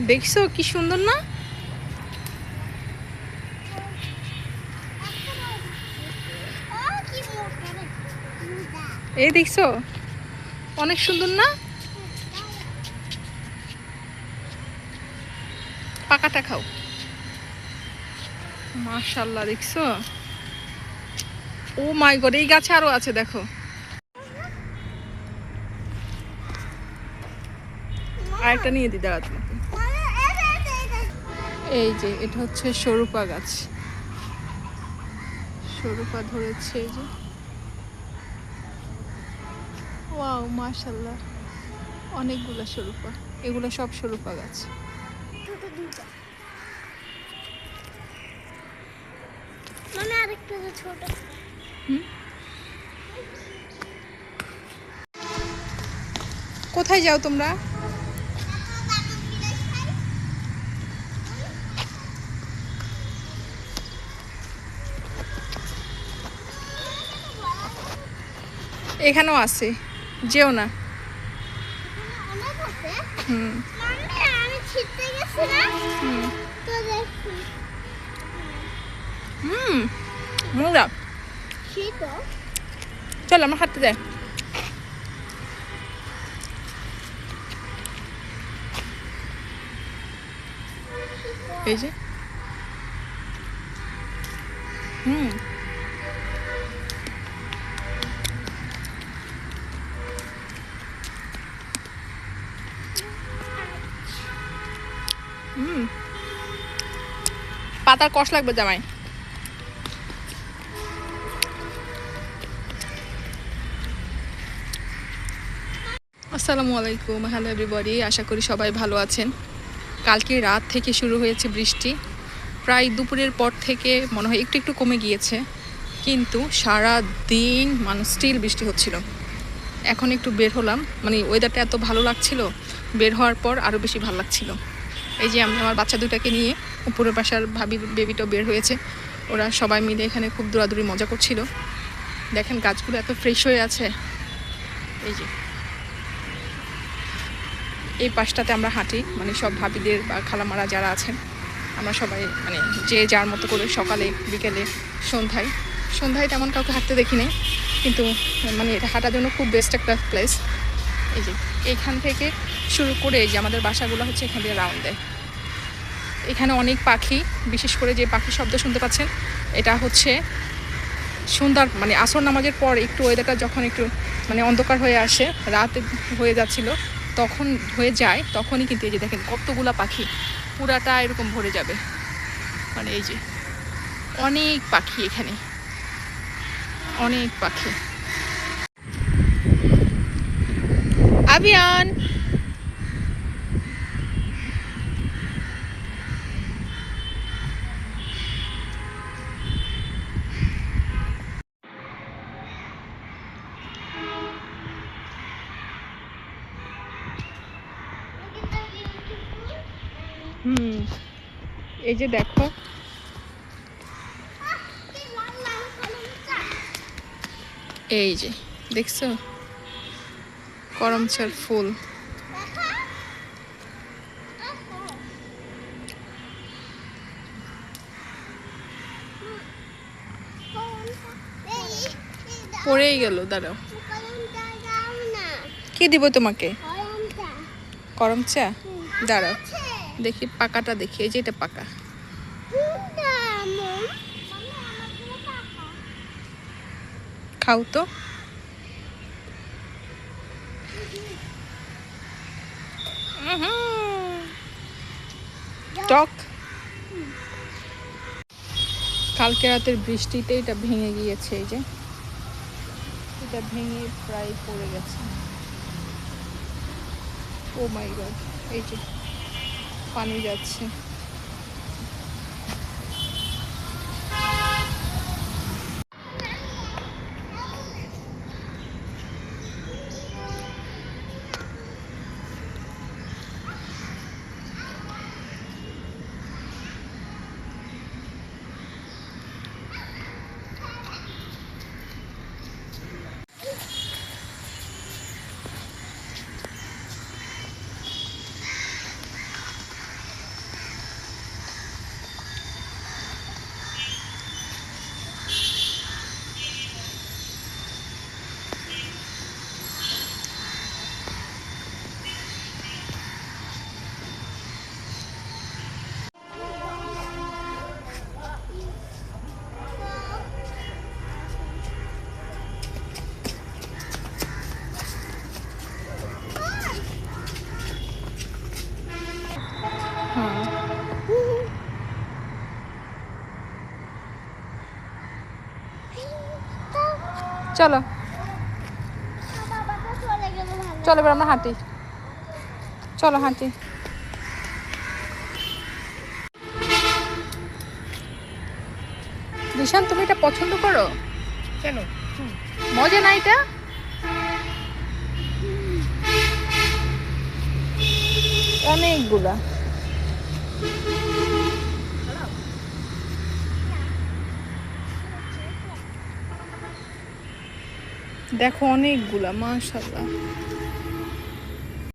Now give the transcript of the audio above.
দেখছো কি সুন্দর না? এই দেখছো অনেক সুন্দর না? পাকাটা খাও। মাশাআল্লাহ, দেখছো? ও মাই গড, এই গাছে আরো আছে, দেখো। আরেকটা নিয়ে দি, দাঁড়া তোমাকে। এই যে এটা হচ্ছে সরুপা গাছ, সরুপা ধরেছে এই যে। ওয়াও, মাশাআল্লাহ, অনেকগুলো সরুপা। এগুলো সব সরুপা গাছ। মানে আরেকটা ছোট। কোথায় যাও তোমরা? এখানেও আছে, যেও না। মজা। চল আমরা হাঁটতে যাই। এই যে পাতার কষ লাগবে জামাই। আসসালামু আলাইকুম, হ্যালো এভরিবডি, আশা করি সবাই ভালো আছেন। কালকে রাত থেকে শুরু হয়েছে বৃষ্টি, প্রায় দুপুরের পর থেকে মনে হয় একটু একটু কমে গিয়েছে, কিন্তু সারা দিন মানুষ স্টিল বৃষ্টি হচ্ছিল। এখন একটু বের হলাম, মানে ওয়েদারটা এত ভালো লাগছিল, বের হওয়ার পর আরও বেশি ভালো লাগছিল। এই যে আমি আমার বাচ্চা দুটাকে নিয়ে, উপরের বাসার ভাবির বেবিটাও বের হয়েছে, ওরা সবাই মিলে এখানে খুব দৌড়াদৌড়ি মজা করছিল। দেখেন গাছগুলো এত ফ্রেশ হয়ে আছে। এই যে এই পাশটাতে আমরা হাঁটি, মানে সব ভাবিদের বা খালামারা যারা আছেন, আমরা সবাই মানে যে যার মতো করে সকালে বিকেলে সন্ধ্যায় তেমন কাউকে হাঁটতে দেখি নাই, কিন্তু মানে এটা হাঁটার জন্য খুব বেস্ট একটা প্লেস। এই যে এইখান থেকে শুরু করে এই যে আমাদের বাসাগুলো হচ্ছে এখান দিয়ে রাউন্ড দেয়। এখানে অনেক পাখি, বিশেষ করে যে পাখি শব্দ শুনতে পাচ্ছেন, এটা হচ্ছে সন্ধ্যার মানে আসর নামাজের পর একটু ওয়েদারটা যখন একটু মানে অন্ধকার হয়ে আসে, রাত হয়ে যাচ্ছিল, তখন হয়ে যায়, তখনই কিন্তু এই যে দেখেন কতগুলা পাখি পুরাটা এরকম ভরে যাবে। মানে এই যে অনেক পাখি, এখানে অনেক পাখি। আবিয়ান, এই যে দেখো, এই যে দেখছো করমচার ফুল। পড়েই গেল, দাঁড়াও, কি দিব তোমাকে? করমচা, দাঁড়াও দেখি পাকাটা, দেখি এই যে এটা পাকা। খাও তো। টক। কালকে রাতের বৃষ্টিতে এটা ভেঙে গিয়েছে, এই যে এটা ভেঙে প্রায় পড়ে গেছে। ও মাই গড, এই যে পানি যাচ্ছে। চলো বাবা তো চলে গেল ভালো। চলো এবার আমরা হাঁটি, চলো হাঁটি। দিশান তুমি এটা পছন্দ করো? কেন? মজা না এটা? অনেকগুলা। দেখো অনেকগুলা, মাশাআল্লাহ।